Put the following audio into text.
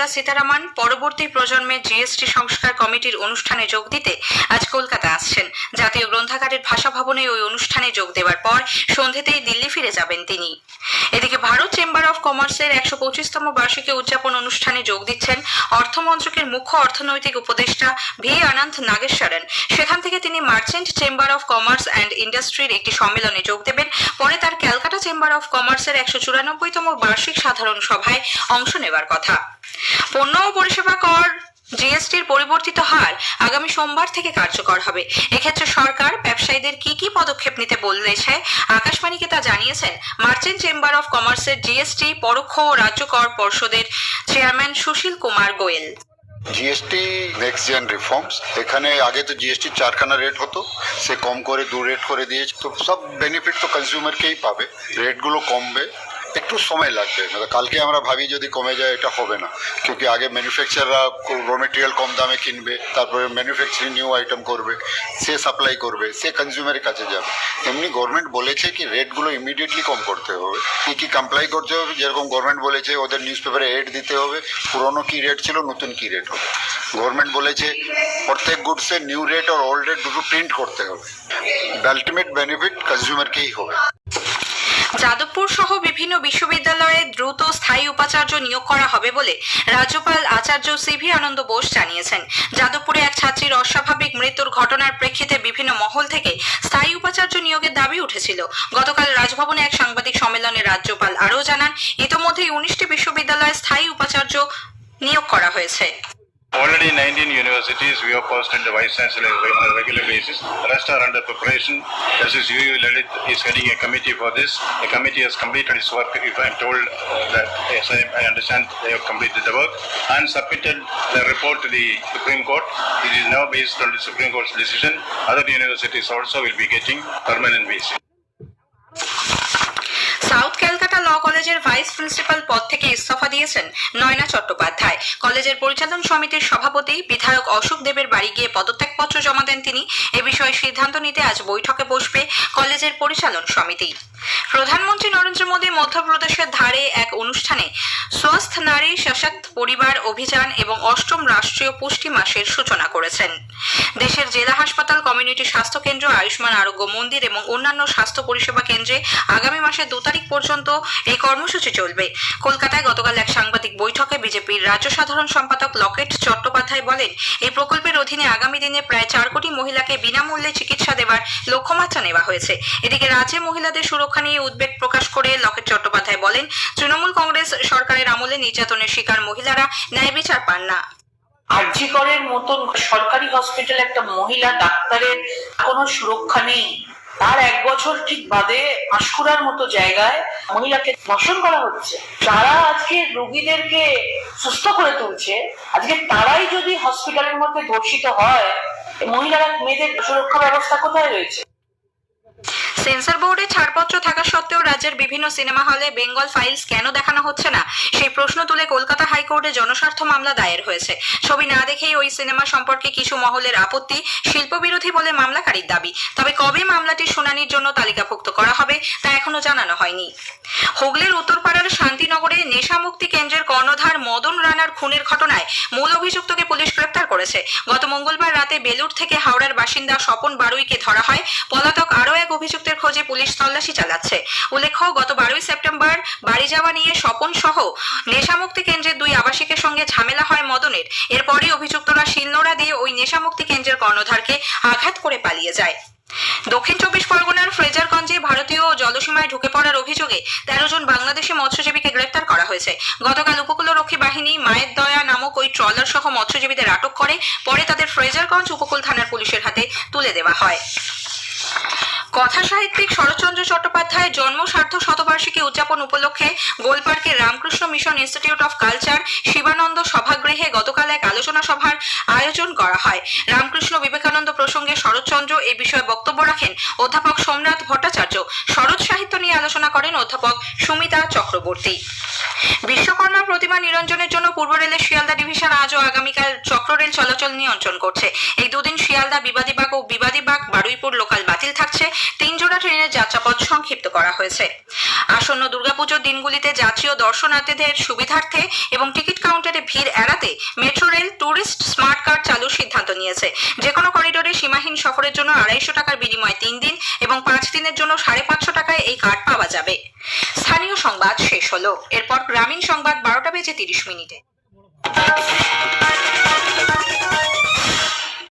নির্মলা সীতারামন পরবর্তী প্রজন্মের জিএসটি সংস্কার কমিটির অনুষ্ঠানে যোগ দিতে আজ কলকাতা আসছেন। জাতীয় গ্রন্থাগারের ভাষা ভবনে ওই অনুষ্ঠানে যোগ দেওয়ার পর সন্ধ্যেতেই দিল্লি ফিরে যাবেন তিনি। এদিকে ভারত চেম্বার অফ কমার্সের 125তম বার্ষিকী উদযাপন অনুষ্ঠানে যোগ দিচ্ছেন অর্থমন্ত্রকের মুখ্য অর্থনৈতিক উপদেষ্টা ভি অনন্ত নাগেশ্বরন। সেখান থেকে তিনি merchant chamber of commerce and ইন্ডাস্ট্রির একটি সম্মেলনে যোগ দেবেন। পরে তার ক্যালকাটা চেম্বার অফ কমার্সের 194তম বার্ষিক সাধারণ সভায় অংশ নেবার কথা। পণ্য ও পরিষেবা কর জিএসটির পরিবর্তিত হার আগামী সোমবার থেকে কার্যকর হবে। এক্ষেত্রে সরকার ব্যবসায়ীদের কি কি পদক্ষেপ নিতে বলেছে আকাশবাণীকে তা জানিয়েছেন মার্চেন্ট চেম্বার অফ কমার্সের জিএসটি পরোক্ষ ও রাজ্য কর পর্ষদের chairman Sushil Kumar Goyal. GST next gen reforms, এখানে আগে তো জিএসটি 4খানা রেট হতো, সে কম করে 2 রেট করে দিয়েছে। তো সব বেনিফিট তো কনজিউমারকেই পাবে। রেটগুলো কমবে, একটু সময় লাগবে। কালকে আমরা ভাবি যদি কমে যায়, এটা হবে না। क्योंकि আগে ম্যানুফ্যাকচাররা র মেটেরিয়াল কম দামে কিনবে, তারপরে ম্যানুফ্যাকচারিং নিউ আইটেম করবে, সে সাপ্লাই করবে, সে কনজিউমারের কাছে যাবে। এমনি গভর্নমেন্ট বলেছে কি রেটগুলো ইমিডিয়েটলি কম করতে হবে, কি কমপ্লাই করতে হবে। যেরকম গভর্নমেন্ট বলেছে ওদের নিউজ পেপারে এড দিতে হবে, পুরনো কি রেট ছিল, নতুন কি রেট হবে। গভর্নমেন্ট বলেছে প্রত্যেক গুডসে নিউ রেট আর ওল্ড রেট দুটো প্রিন্ট করতে হবে। আলটিমেট বেনিফিট কনজিউমারকেই হবে। যাদবপুর সহ বিভিন্ন বিশ্ববিদ্যালয়ে দ্রুত স্থায়ী উপাচার্য নিয়োগ করা হবে বলে রাজ্যপাল আচার্য সিভি আনন্দ বোস জানিয়েছেন। যাদবপুরে এক ছাত্রীর অস্বাভাবিক মৃত্যুর ঘটনার প্রেক্ষিতে বিভিন্ন মহল থেকে স্থায়ী উপাচার্য নিয়োগের দাবি উঠেছিল। গতকাল রাজভবনে এক সাংবাদিক সম্মেলনে রাজ্যপাল আরও জানান, ইতোমধ্যেই 19টি বিশ্ববিদ্যালয়ে স্থায়ী উপাচার্য নিয়োগ করা হয়েছে। Already 19 universities we have posted the vice chancellor on a regular basis. The rest are under preparation. Justice UU Lalit is heading a committee for this. The committee has completed its work. If I am told that, yes, I understand they have completed the work and submitted the report to the Supreme Court. It is now based on the Supreme Court's decision. Other universities also will be getting permanent basis. South Calcutta law কলেজের vice principal পদ থেকে ইস্তফা দিয়েছেন নয়না চট্টোপাধ্যায়। কলেজের পরিচালন সমিতির সভাপতি বিধায়ক অশোক দেবের বাড়ি গিয়ে পদত্যাগপত্র জমা দেন তিনি। এ বিষয়ে সিদ্ধান্ত নিতে আজ বৈঠকে বসবে কলেজের পরিচালন সমিতি। প্রধানমন্ত্রী নরেন্দ্র মোদী মধ্যপ্রদেশের ধারে এক অনুষ্ঠানে স্বস্থ নারী সশক্ত পরিবার অভিযান এবং 8ম রাষ্ট্রীয় পুষ্টি মাসের সূচনা করেছেন। দেশের জেলা হাসপাতাল, কমিউনিটি স্বাস্থ্য কেন্দ্র, আয়ুষ্মান আরোগ্য মন্দির এবং অন্যান্য স্বাস্থ্য পরিষেবা কেন্দ্রে আগামী মাসের 2 তারিখ পর্যন্ত এই কর্মসূচি চলবে। কলকাতায় গতকাল এক সাংবাদিক বৈঠকে বিজেপির রাজ্য সাধারণ সম্পাদক লকেট চট্টোপাধ্যায় বলেন, এই প্রকল্পের অধীনে আগামী দিনে প্রায় 4 কোটি মহিলাকে বিনামূল্যে চিকিৎসা দেওয়ার লক্ষ্যমাত্রা নেওয়া হয়েছে। এদিকে রাজ্যে মহিলাদের সুরক্ষা নিয়ে উদ্বেগ প্রকাশ করে লকেট চট্টোপাধ্যায় বলেন, তৃণমূল কংগ্রেস সরকারের আমলে নির্যাতনের শিকার মহিলারা ন্যায় বিচার পান না। আরজি করের মতন সরকারি হসপিটালে একটা মহিলা ডাক্তারের কোনো সুরক্ষা নেই। তার 1 বছর ঠিক বাদে পাঁশকুড়ার মতো জায়গায় মহিলাকে ধর্ষণ করা হচ্ছে। যারা আজকে রোগীদেরকে সুস্থ করে তুলছে, আজকে তারাই যদি হসপিটালের মধ্যে ধর্ষিত হয়, মহিলারা, মেয়েদের সুরক্ষা ব্যবস্থা কোথায় রয়েছে? সেন্সর বোর্ডে ছাড়পত্র থাকা সত্ত্বেও রাজ্যের বিভিন্ন সিনেমা হলে বেঙ্গল ফাইলস কেন দেখানো হচ্ছে না, সেই প্রশ্ন তুলে কলকাতা হাইকোর্টে জনস্বার্থ মামলা দায়ের হয়েছে। ছবি না দেখেই ওই সিনেমা সম্পর্কে কিছু মহলের আপত্তি, শিল্পবিরোধী বলে মামলাকারীর দাবি। তবে কবে মামলাটি শুনানির জন্য তালিকাভুক্ত করা হবে তা এখনো জানানো হয়নি। হুগলির উত্তরপাড়ার শান্তিনগরে নেশামুক্তি কেন্দ্রের কর্ণধার মদন রানার খুনের ঘটনায় মূল অভিযুক্তকে পুলিশ গ্রেপ্তার করেছে। গত মঙ্গলবার রাতে বেলুড় থেকে হাওড়ার বাসিন্দা স্বপন বারুইকে ধরা হয়। পলাতক আরও এক অভিযুক্তের খোঁজে পুলিশ তল্লাশি চালাচ্ছে। উল্লেখ্য, গত 12 সেপ্টেম্বর বাড়ি যাওয়া নিয়ে স্বপন সহ নেশামুক্তি কেন্দ্রের 2 আবাসিকের সঙ্গে ঝামেলা হয় মদনের। এরপরই অভিযুক্তরা শিলনোড়া দিয়ে ওই নেশামুক্তি কেন্দ্রের কর্ণধারকে আঘাত করে পালিয়ে যায়। দক্ষিণ 24 পরগনার ফ্রেজারগঞ্জে ভারতীয় জলসীমায় ঢুকে পড়ার অভিযোগে 13 জন বাংলাদেশি মৎস্যজীবীকে গ্রেপ্তার করা হয়েছে। গতকাল উপকূলরক্ষী বাহিনী মায়ের দয়া নামক ওই ট্রলার সহ মৎস্যজীবীদের আটক করে, পরে তাদের ফ্রেজারগঞ্জ উপকূল থানার পুলিশের হাতে তুলে দেওয়া হয়। কথা সাহিত্যিক শরৎচন্দ্র চট্টোপাধ্যায়ের জন্ম সার্ধ শতবার্ষিকী উদযাপন উপলক্ষে গোলপার্কের Ramakrishna mission institute of culture Shivananda সভাগৃহে গতকাল এক আলোচনা সভার আয়োজন করা হয়। রামকৃষ্ণ বিবেকানন্দ প্রসঙ্গে শরৎচন্দ্র এ বিষয়ে বক্তব্য রাখেন অধ্যাপক সোমনাথ ভট্টাচার্য। শরৎ সাহিত্য নিয়ে আলোচনা করেন অধ্যাপক সুমিতা চক্রবর্তী। বিশ্বকর্মা প্রতিমা নিরঞ্জনের জন্য পূর্ব রেলের শিয়ালদা ডিভিশন আজ ও আগামীকাল চক্ররেল চলাচল নিয়ন্ত্রণ করছে। এই 2 দিন শিয়ালদা বিবাদীবাগ ও বিবাদীবাগ বারুইপুর লোকাল বাতিল থাকছে। 3 জোড়া ট্রেনের যাত্রাপথ সংক্ষিপ্ত করা হয়েছে। আসন্ন দুর্গাপুজোর দিনগুলিতে যাত্রী ও দর্শনার্থীদের সুবিধার্থে এবং টিকিট কাউন্টারে ভিড় এড়াতে metro rail tourist smart card চালুর সিদ্ধান্ত নিয়েছে। যে কোনো করিডোরে সীমাহীন সফরের জন্য 250 টাকার বিনিময়ে 3 দিন এবং 5 দিনের জন্য 550 টাকায় এই কার্ড পাওয়া যাবে। স্থানীয় সংবাদ শেষ হলো। এরপর গ্রামীণ সংবাদ 12টা বেজে 30 মিনিটে।